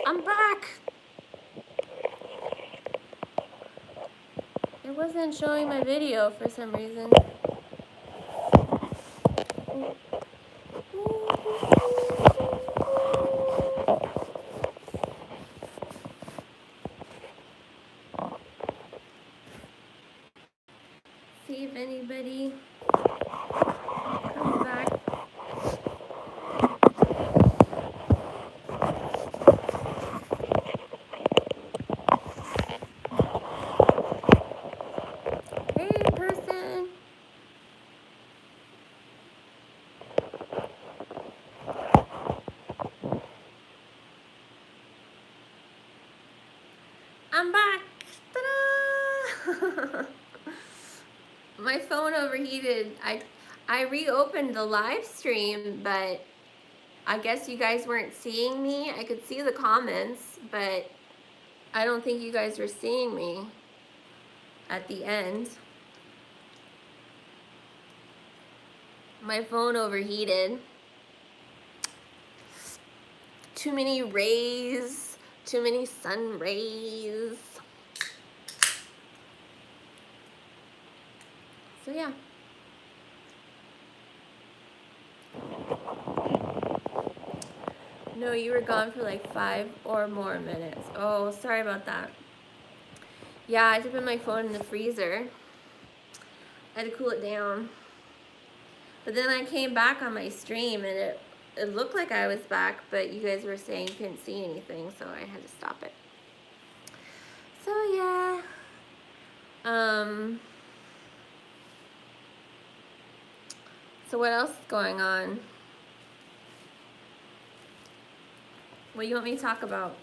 I'm back. It wasn't showing my video for some reason. See if anybody comes back. Hey, person. I'm back. Ta-da! My phone overheated. I reopened the live stream, but I guess you guys weren't seeing me. I could see the comments, but I don't think you guys were seeing me at the end. My phone overheated. Too many rays, too many sun rays. So yeah. No, you were gone for like 5 or more minutes. Oh, sorry about that. Yeah, I had to put my phone in the freezer. I had to cool it down. But then I came back on my stream and it looked like I was back, but you guys were saying you couldn't see anything, so I had to stop it. So yeah. So what else is going on? What do you want me to talk about?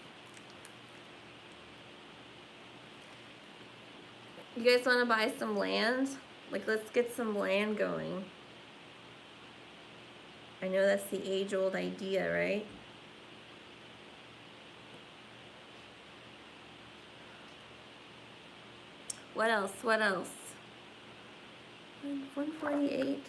You guys want to buy some land? Like, let's get some land going. I know that's the age-old idea, right? What else? What else? 148.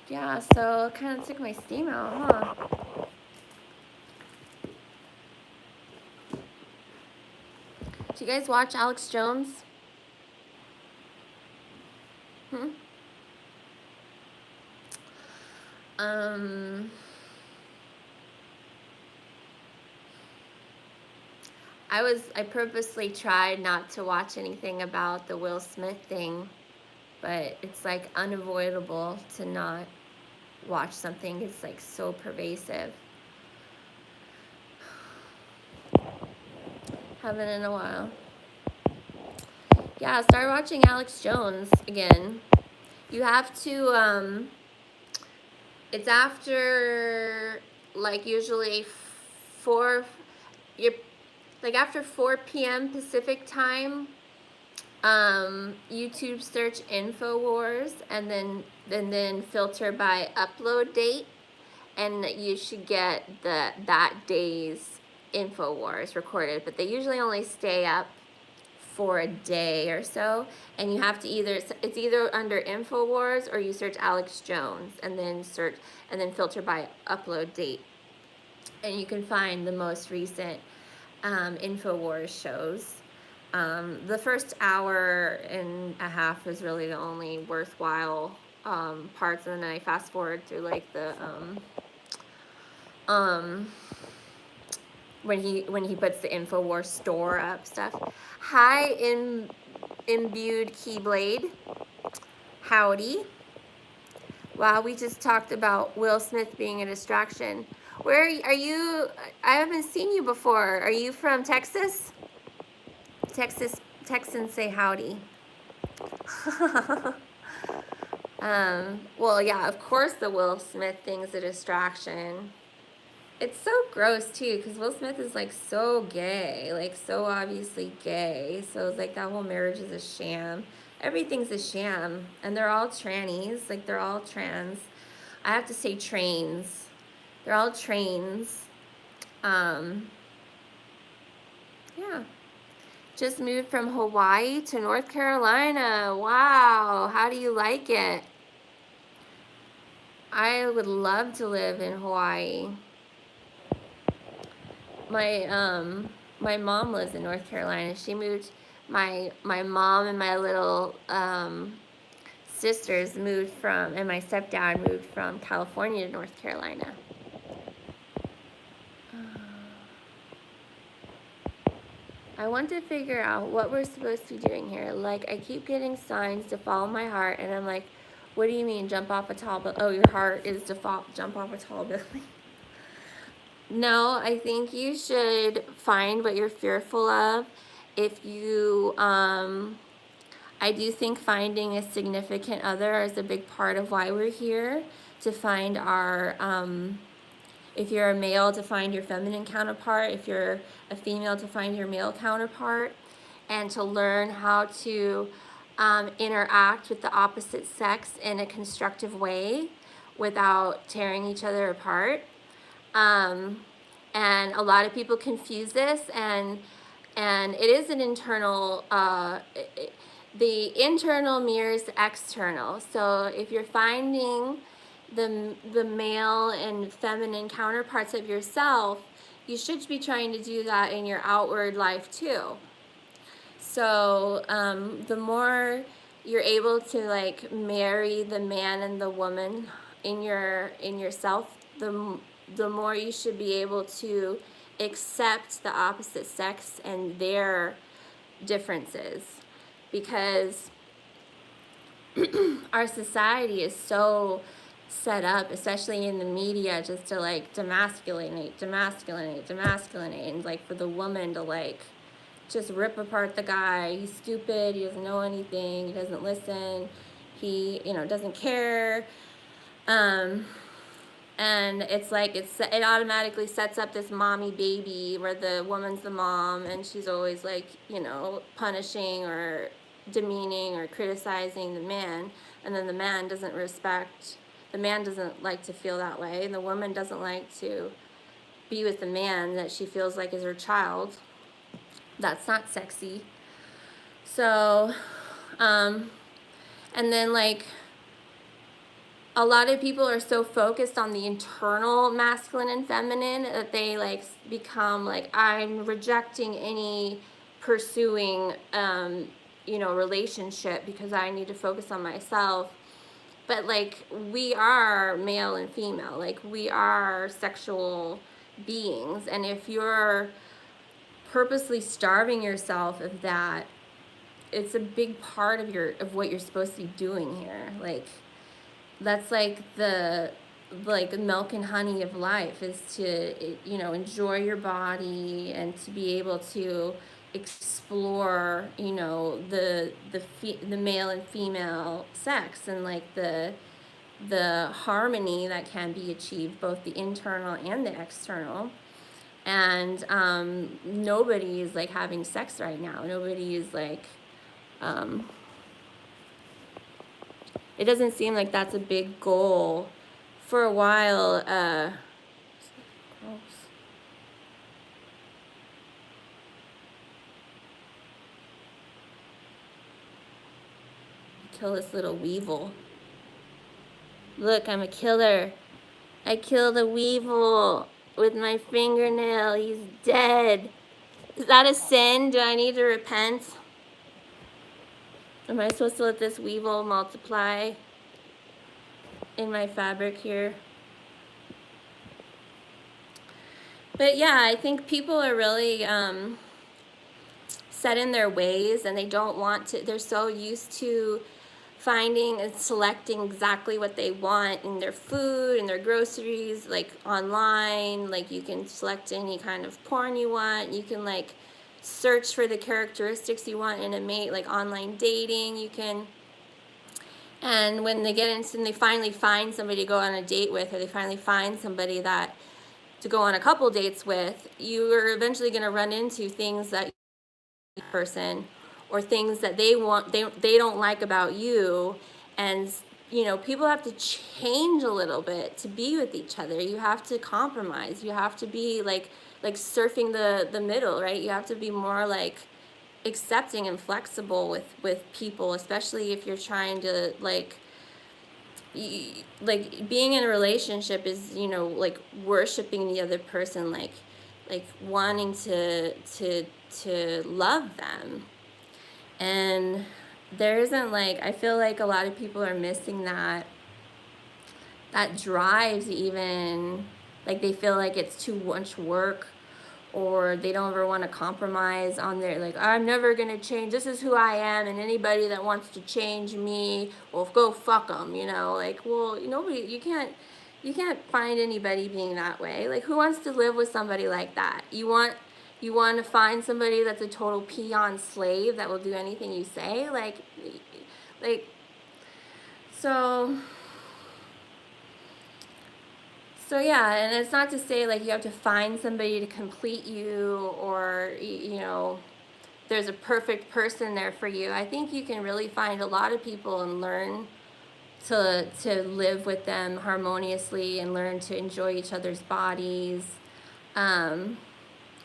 Yeah, so it kind of took my steam out, huh? Do you guys watch Alex Jones? I purposely tried not to watch anything about the Will Smith thing, but it's like unavoidable to not watch something. It's like so pervasive. Haven't in a while. Yeah, start watching Alex Jones again. You have to, it's after, like, usually after 4 p.m. Pacific time, YouTube search InfoWars and then filter by upload date, and you should get that day's InfoWars recorded, but they usually only stay up for a day or so, and you have to it's either under InfoWars or you search Alex Jones and then filter by upload date, and you can find the most recent InfoWars shows. The first hour and a half is really the only worthwhile parts, and then I fast forward through like the when he puts the InfoWars store up stuff. Hi, imbued Keyblade. Howdy. Wow, we just talked about Will Smith being a distraction. Where are you? I haven't seen you before. Are you from Texas? Texans say howdy. Well, yeah, of course the Will Smith thing's a distraction. It's so gross too, because Will Smith is like so gay, like so obviously gay. So it's like that whole marriage is a sham. everything's a sham, and they're all trannies, like they're all trans. I have to say trains. They're all trains. Yeah. Just moved from Hawaii to North Carolina. Wow, how do you like it? I would love to live in Hawaii. My mom lives in North Carolina. She moved, my mom and my little sisters moved from, and my stepdad moved from California to North Carolina. I want to figure out what we're supposed to be doing here. Like, I keep getting signs to follow my heart, and I'm like, what do you mean, jump off a tall building? Oh, your heart is to jump off a tall building. No, I think you should find what you're fearful of. If you, I do think finding a significant other is a big part of why we're here, to find our, if you're a male, to find your feminine counterpart. If you're a female, to find your male counterpart, and to learn how to interact with the opposite sex in a constructive way without tearing each other apart. And a lot of people confuse this, and it is an internal, the internal mirrors the external. So if you're finding the male and feminine counterparts of yourself, you should be trying to do that in your outward life too. So the more you're able to like marry the man and the woman in yourself, the more you should be able to accept the opposite sex and their differences, because our society is so set up, especially in the media, just to like demasculinate, and like for the woman to like just rip apart the guy. He's stupid, he doesn't know anything, he doesn't listen, he, doesn't care. And it's like it automatically sets up this mommy baby where the woman's the mom, and she's always like, punishing or demeaning or criticizing the man, and then the man doesn't like to feel that way, and the woman doesn't like to be with the man that she feels like is her child. That's not sexy. So, and then like, a lot of people are so focused on the internal masculine and feminine that they like become like, I'm rejecting any pursuing, relationship because I need to focus on myself. But like, we are male and female, like we are sexual beings. And if you're purposely starving yourself of that, it's a big part of what you're supposed to be doing here. Like, that's like the milk and honey of life, is to enjoy your body and to be able to explore the male and female sex, and like the harmony that can be achieved, both the internal and the external. And nobody is like having sex right now. Nobody is like it doesn't seem like that's a big goal. For a while, kill this little weevil. Look, I'm a killer. I killed a weevil with my fingernail. He's dead. Is that a sin? Do I need to repent? Am I supposed to let this weevil multiply in my fabric here? But yeah, I think people are really set in their ways, and they don't want to, they're so used to finding and selecting exactly what they want in their food and their groceries, like online. Like, you can select any kind of porn you want. You can like search for the characteristics you want in a mate, like online dating. You can, and when they get into, and they finally find somebody to go on a date with, or they finally find somebody that to go on a couple dates with, you are eventually going to run into things that person, or things that they want, they don't like about you. And, you know, people have to change a little bit to be with each other. You have to compromise. You have to be like surfing the middle, right? You have to be more like accepting and flexible with people, especially if you're trying to like being in a relationship is, you know, like worshiping the other person, like wanting to love them. And there isn't like, I feel like a lot of people are missing that drives, even like they feel like it's too much work, or they don't ever want to compromise on their, like, I'm never going to change, this is who I am, and anybody that wants to change me, well, go fuck them, you know, like, well, nobody, you can't find anybody being that way. Like, who wants to live with somebody like that? You want to find somebody that's a total peon slave that will do anything you say? Like, so yeah, and it's not to say like you have to find somebody to complete you, or, you know, there's a perfect person there for you. I think you can really find a lot of people and learn to live with them harmoniously and learn to enjoy each other's bodies. And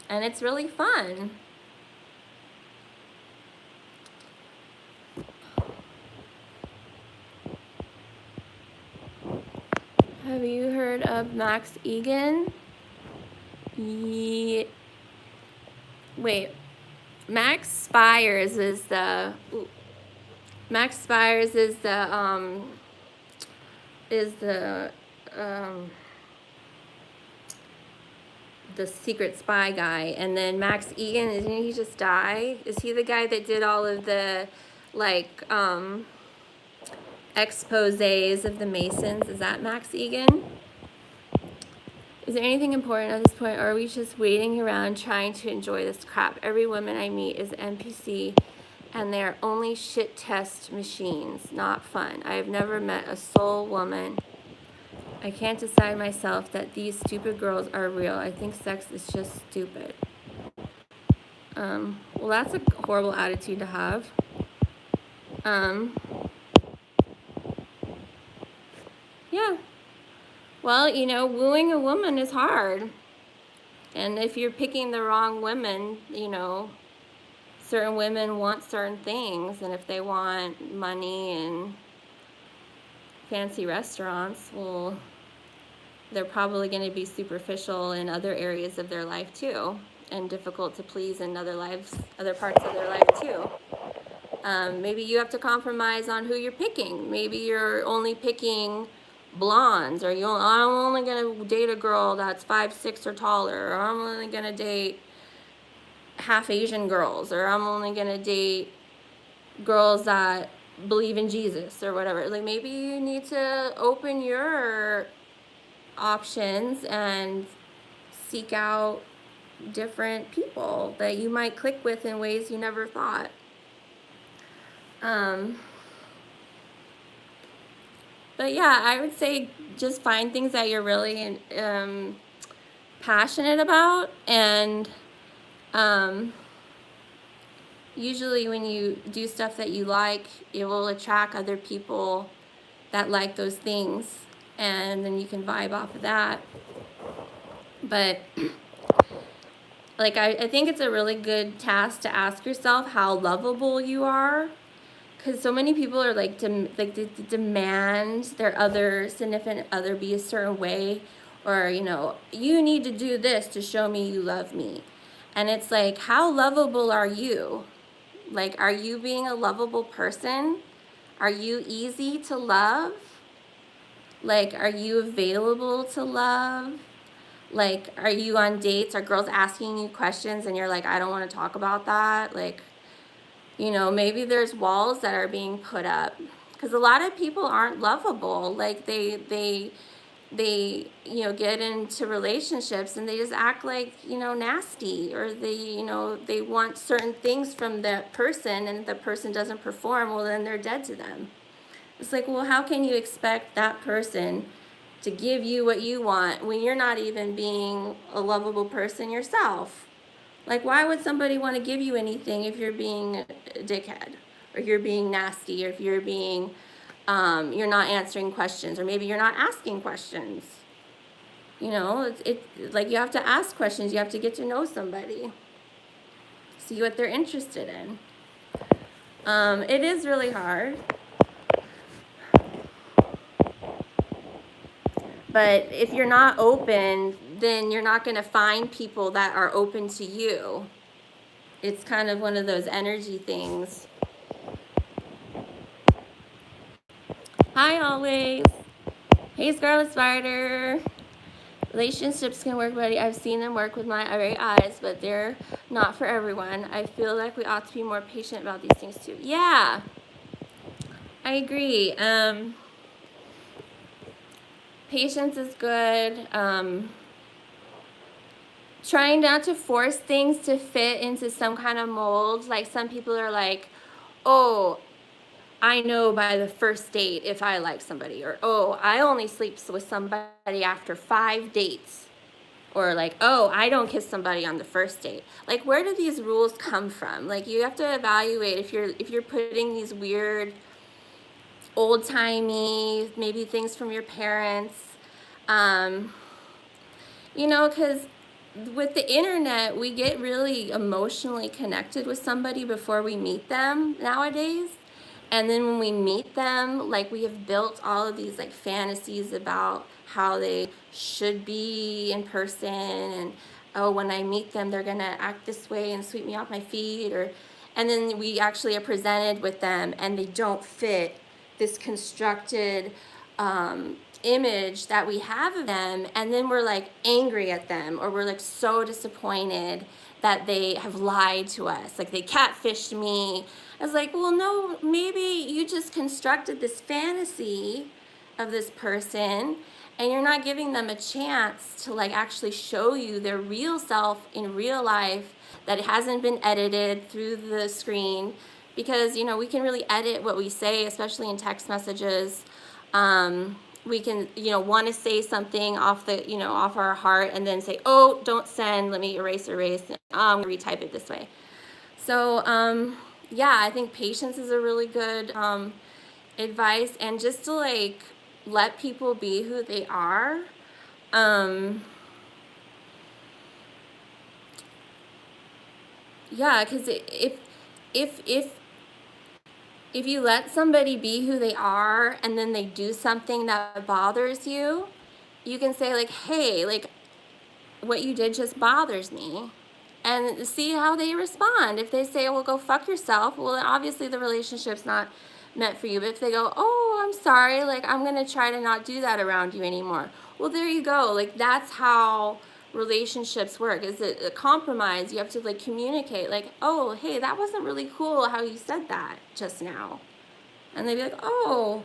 it's really fun. Have you heard of Max Egan? Wait, Max Spires is the the secret spy guy, and then Max Egan, didn't he just die? Is he the guy that did all of the like exposés of the Masons? Is that Max Egan? Is there anything important at this point, or are we just waiting around trying to enjoy this crap? Every woman I meet is an NPC, and they are only shit test machines. Not fun. I have never met a soul woman. I can't decide myself that these stupid girls are real. I think sex is just stupid. Well, that's a horrible attitude to have. Yeah. Well, you know, wooing a woman is hard. And if you're picking the wrong women, you know, certain women want certain things. And if they want money and fancy restaurants, well, they're probably going to be superficial in other areas of their life too, and difficult to please in other parts of their life too. Maybe you have to compromise on who you're picking. Maybe you're only picking blondes, or I'm only going to date a girl that's 5'6" or taller, or I'm only going to date half Asian girls, or I'm only going to date girls that believe in Jesus or whatever. Like, maybe you need to open your options and seek out different people that you might click with in ways you never thought. But yeah, I would say just find things that you're really passionate about, and usually when you do stuff that you like, it will attract other people that like those things, and then you can vibe off of that. But like, I think it's a really good task to ask yourself how lovable you are, because so many people are like, they demand their other significant other be a certain way, or, you know, you need to do this to show me you love me. And it's like, how lovable are you? Like, are you being a lovable person? Are you easy to love? Like, are you available to love? Like, are you on dates? Are girls asking you questions and you're like, I don't want to talk about that? Like, you know, maybe there's walls that are being put up, because a lot of people aren't lovable. Like, they you know, get into relationships and they just act like, you know, nasty, or they, you know, they want certain things from that person, and if the person doesn't perform, well, then they're dead to them. It's like, well, how can you expect that person to give you what you want when you're not even being a lovable person yourself? Like, why would somebody want to give you anything if you're being a dickhead, or you're being nasty, or if you're being, you're not answering questions, or maybe you're not asking questions? You know, like, you have to ask questions. You have to get to know somebody, see what they're interested in. It is really hard. But if you're not open, then you're not going to find people that are open to you. It's kind of one of those energy things. Hi, always. Hey, Scarlet Spider. Relationships can work, buddy. I've seen them work with my very eyes, but they're not for everyone. I feel like we ought to be more patient about these things too. Yeah, I agree. Patience is good. Trying not to force things to fit into some kind of mold. Like, some people are like, oh, I know by the first date if I like somebody, or oh, I only sleep with somebody after 5 dates, or like, oh, I don't kiss somebody on the first date. Like, where do these rules come from? Like, you have to evaluate if you're putting these weird, old-timey, maybe things from your parents, you know, because with the internet, we get really emotionally connected with somebody before we meet them nowadays. And then when we meet them, like, we have built all of these like fantasies about how they should be in person, and oh, when I meet them, they're gonna act this way and sweep me off my feet, or, and then we actually are presented with them and they don't fit this constructed image that we have of them, and then we're like angry at them, or we're like so disappointed that they have lied to us, like they catfished me. I was like, well, no, maybe you just constructed this fantasy of this person, and you're not giving them a chance to like actually show you their real self in real life, that it hasn't been edited through the screen. Because, you know, we can really edit what we say, especially in text messages. We can, you know, want to say something off the, you know, off our heart, and then say, oh, don't send, let me erase. I'm going to retype it this way. So, yeah, I think patience is a really good advice, and just to like let people be who they are. Yeah, because if you let somebody be who they are, and then they do something that bothers you, you can say like, hey, like, what you did just bothers me, and see how they respond. If they say, well, go fuck yourself, well, then obviously the relationship's not meant for you. But if they go, oh, I'm sorry, like, I'm gonna try to not do that around you anymore, well, there you go. Like, that's how relationships work. Is it a compromise? You have to like communicate, like, oh, hey, that wasn't really cool how you said that just now. And they'd be like, oh,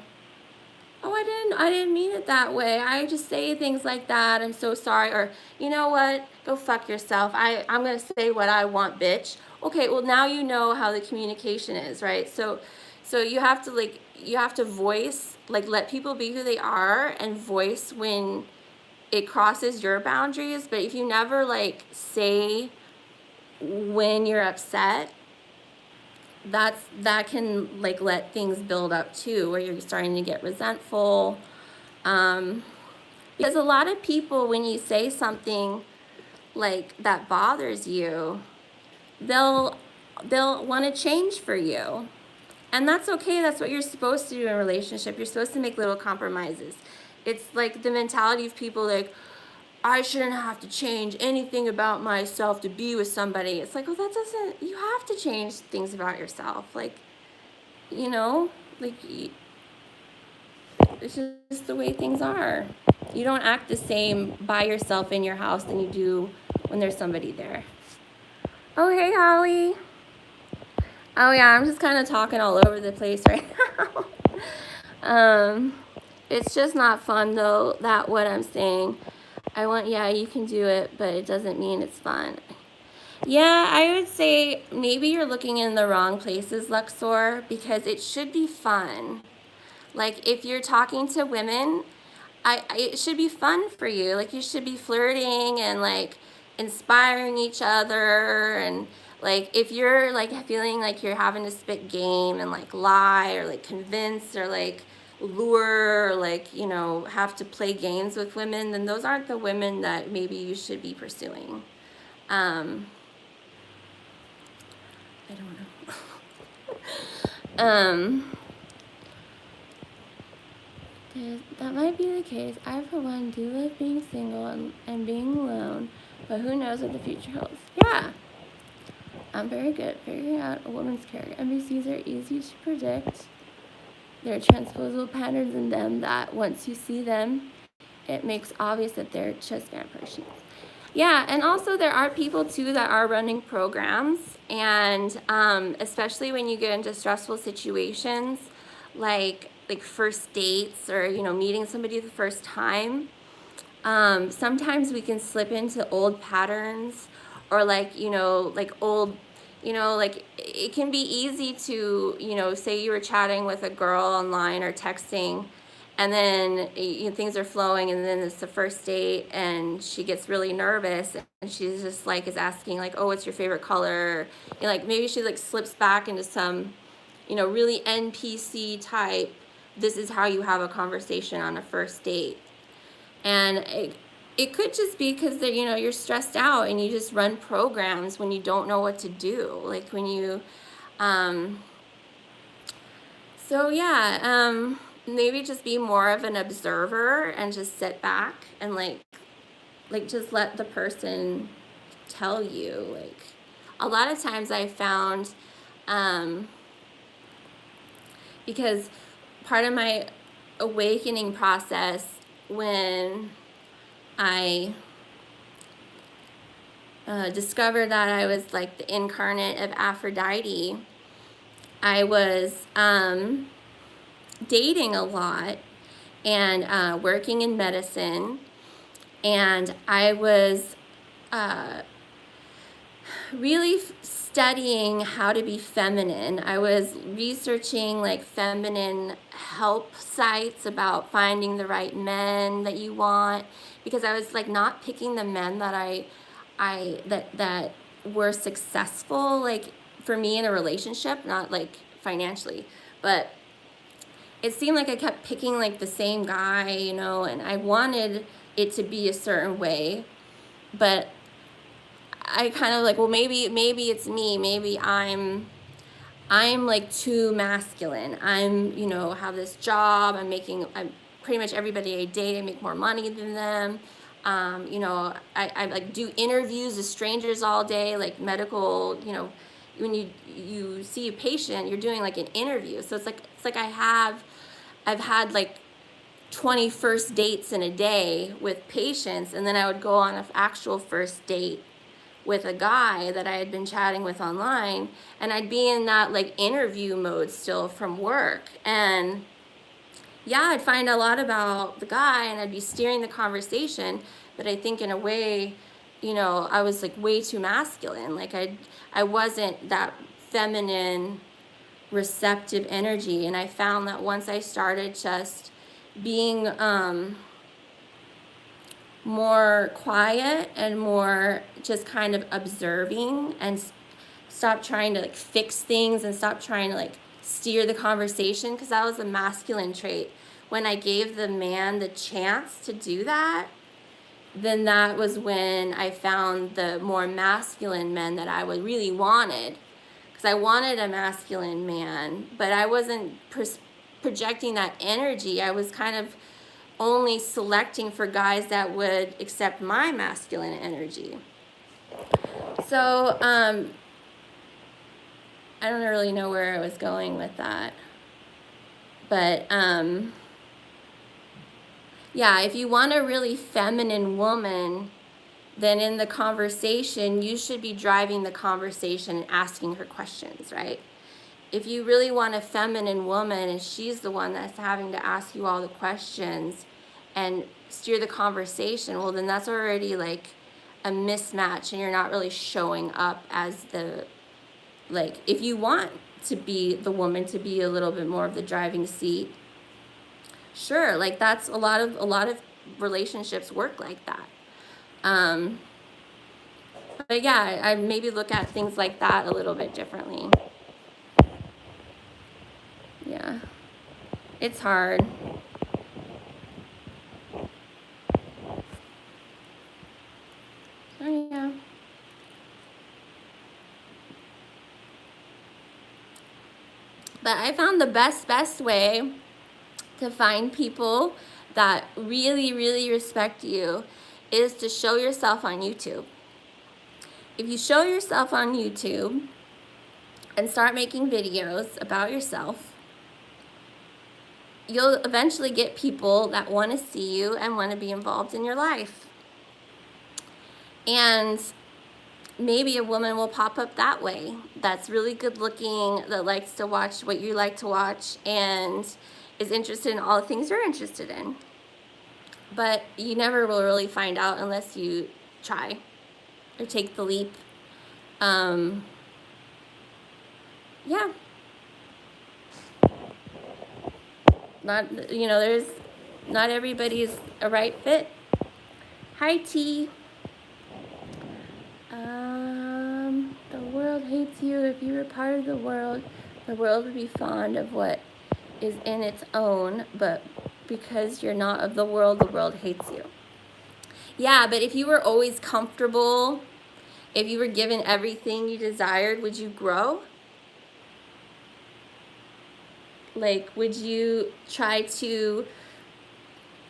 I didn't mean it that way. I just say things like that. I'm so sorry. Or, you know what? Go fuck yourself. I'm going to say what I want, bitch. Okay, well, now you know how the communication is, right? So you have to like, you have to voice, like, let people be who they are, and voice when it crosses your boundaries. But if you never like say when you're upset, that can like let things build up too, where you're starting to get resentful. Because a lot of people, when you say something like that bothers you, they'll want to change for you, and that's okay. That's what you're supposed to do in a relationship. You're supposed to make little compromises. It's like the mentality of people like, I shouldn't have to change anything about myself to be with somebody. It's like, well, that doesn't, you have to change things about yourself. Like, you know, like, it's just the way things are. You don't act the same by yourself in your house than you do when there's somebody there. Oh, hey, Holly. Oh, yeah, I'm just kind of talking all over the place right now. It's just not fun, though, that what I'm saying. Yeah, you can do it, but it doesn't mean it's fun. Yeah, I would say maybe you're looking in the wrong places, Luxor, because it should be fun. Like, if you're talking to women, it should be fun for you. Like, you should be flirting and like inspiring each other. And like if you're like feeling like you're having to spit game and like lie or like convince or like lure or like, you know, have to play games with women, then those aren't the women that maybe you should be pursuing. I don't know. That might be the case. I, for one, do love being single and being alone, but who knows what the future holds. Yeah, I'm very good at figuring out a woman's character. NPCs are easy to predict. There are transposable patterns in them that once you see them, it makes obvious that they're just vampires. Yeah, and also there are people too that are running programs, and especially when you get into stressful situations, like first dates or, you know, meeting somebody the first time. Sometimes we can slip into old patterns, or like, you know, like old, you know, like it can be easy to, you know, say you were chatting with a girl online or texting, and then you know, things are flowing, and then it's the first date and she gets really nervous and she's just like is asking like, oh, what's your favorite color? You know, like maybe she like slips back into some, you know, really NPC type, this is how you have a conversation on a first date. And it could just be because, you know, you're stressed out and you just run programs when you don't know what to do. Like when you, so yeah, maybe just be more of an observer and just sit back and like just let the person tell you. Like a lot of times I found, because part of my awakening process when I discovered that I was like the incarnate of Aphrodite, I was dating a lot and working in medicine, and I was really studying how to be feminine. I was researching like feminine help sites about finding the right men that you want, because I was like not picking the men that that were successful, like for me in a relationship, not like financially, but it seemed like I kept picking like the same guy, you know, and I wanted it to be a certain way, but I kind of like, well, maybe it's me. Maybe I'm like too masculine. I'm, you know, have this job. I'm pretty much everybody I date, I make more money than them. You know, I like do interviews with strangers all day, like medical, you know, when you see a patient, you're doing like an interview. So it's like I've had like 20 first dates in a day with patients, and then I would go on an actual first date with a guy that I had been chatting with online, and I'd be in that like interview mode still from work. And yeah, I'd find a lot about the guy and I'd be steering the conversation, but I think in a way, you know, I was like way too masculine. Like I wasn't that feminine, receptive energy. And I found that once I started just being more quiet and more just kind of observing, and stop trying to like fix things and stop trying to like steer the conversation, because that was a masculine trait. When I gave the man the chance to do that, then that was when I found the more masculine men that I would really wanted, because I wanted a masculine man, but I wasn't projecting that energy. I was kind of only selecting for guys that would accept my masculine energy. So I don't really know where I was going with that, but yeah, if you want a really feminine woman, then in the conversation you should be driving the conversation and asking her questions, right? If you really want a feminine woman and she's the one that's having to ask you all the questions and steer the conversation, well, then that's already like a mismatch, and you're not really showing up as the, like, if you want to be the woman to be a little bit more of the driving seat, sure, like that's a lot of relationships work like that. But yeah, I maybe look at things like that a little bit differently. Yeah, it's hard. Oh yeah. But I found the best way to find people that really respect you is to show yourself on YouTube. If you show yourself on YouTube and start making videos about yourself, you'll eventually get people that want to see you and want to be involved in your life. And maybe a woman will pop up that way that's really good looking, that likes to watch what you like to watch, and is interested in all the things you're interested in. But you never will really find out unless you try or take the leap. Yeah. There's not everybody's a right fit. Hi, T. The world hates you. If you were part of the world would be fond of what is in its own, but because you're not of the world hates you. Yeah, but if you were always comfortable, if you were given everything you desired, would you grow? Like, would you try to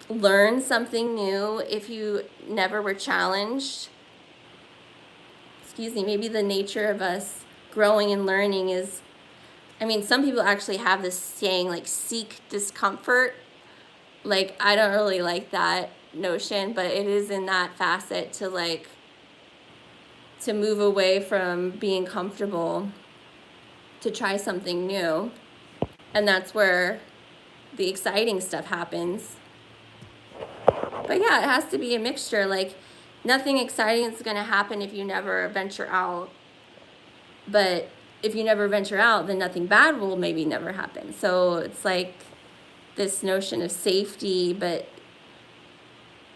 learn something new if you never were challenged? Excuse me, maybe the nature of us growing and learning is, some people actually have this saying, like, seek discomfort. Like, I don't really like that notion, but it is in that facet to move away from being comfortable to try something new. And that's where the exciting stuff happens. But yeah, it has to be a mixture. Like, nothing exciting is going to happen if you never venture out. But if you never venture out, then nothing bad will maybe never happen. So it's like this notion of safety, but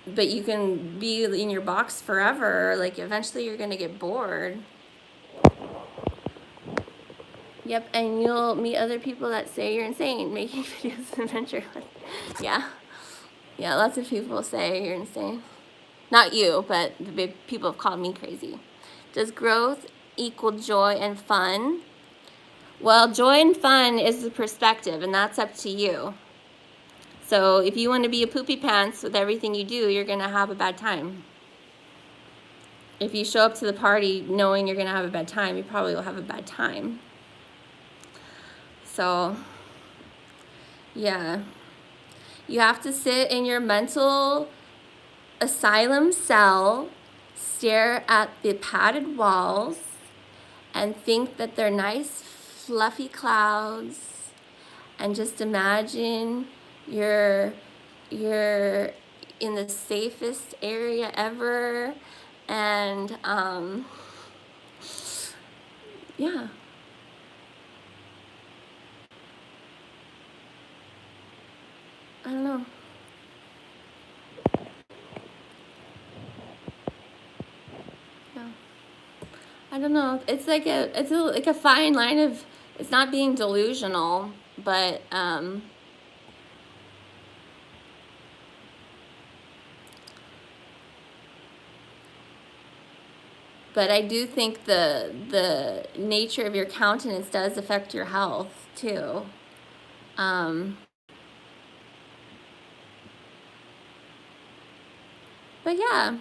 you can be in your box forever. Like, eventually you're going to get bored. Yep, and you'll meet other people that say you're insane making videos and venture. Yeah. Yeah, lots of people say you're insane. Not you, but the people have called me crazy. Does growth equal joy and fun? Well, joy and fun is the perspective, and that's up to you. So if you want to be a poopy pants with everything you do, you're going to have a bad time. If you show up to the party knowing you're going to have a bad time, you probably will have a bad time. So, yeah. You have to sit in your mental asylum cell, stare at the padded walls, and think that they're nice, fluffy clouds, and just imagine you're in the safest area ever, and yeah. I don't know. Yeah. I don't know. It's like a fine line of, it's not being delusional, but I do think the nature of your countenance does affect your health too. But yeah,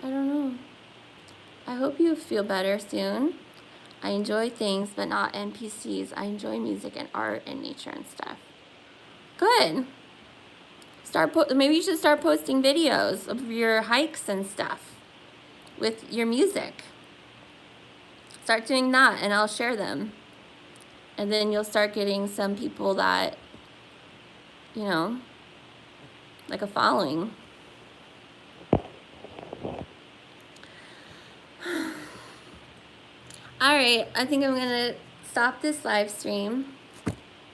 I don't know. I hope you feel better soon. I enjoy things, but not NPCs. I enjoy music and art and nature and stuff. Good. Maybe you should start posting videos of your hikes and stuff with your music. Start doing that, and I'll share them. And then you'll start getting some people that, like a following. All right, I think I'm gonna stop this live stream.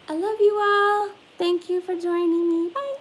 I love you all. Thank you for joining me. Bye.